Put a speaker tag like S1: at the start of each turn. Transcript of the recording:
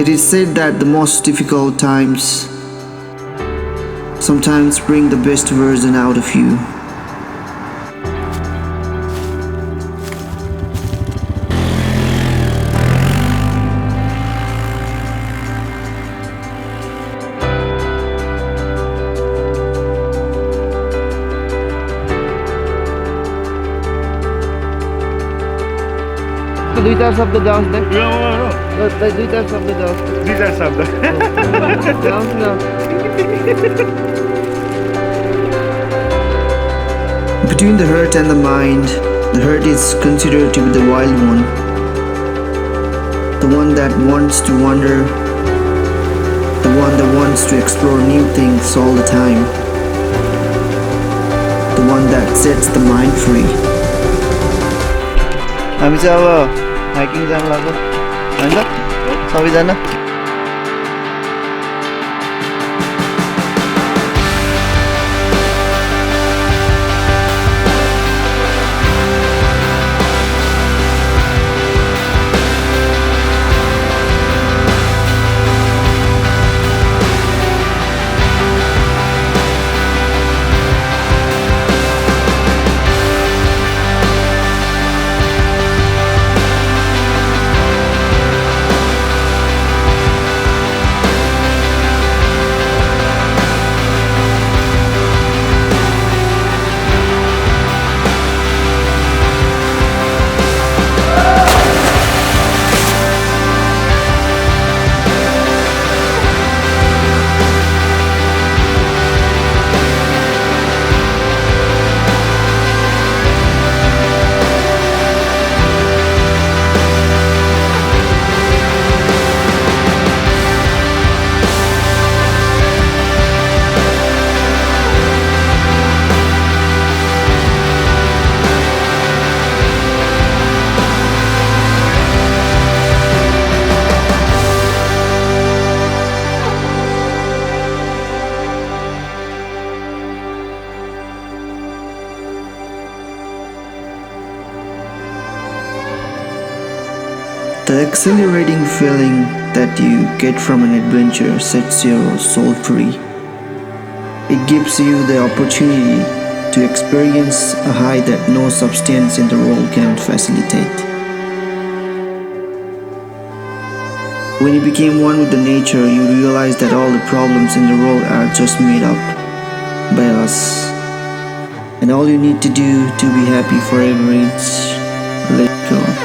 S1: It is said that the most difficult times sometimes bring the best version out of you.
S2: दुईटा शब्द जाओस् दे
S3: No.
S2: दुईटा शब्द जाओस्
S3: These are some.
S2: जाओस् न
S1: Between the heart and the mind, the heart is considered to be the wild one, the one that wants to wander, the one that wants to explore new things all the time, the one that sets the mind free.
S2: हामी चाहिँ अब hiking जानु लाग्यो होइन सबैजना
S1: The exhilarating feeling that you get from an adventure sets your soul free. It gives you the opportunity to experience a high that no substance in the world can facilitate. When you became one with the nature, you realize that all the problems in the world are just made up by us. And all you need to do to be happy forever is let go.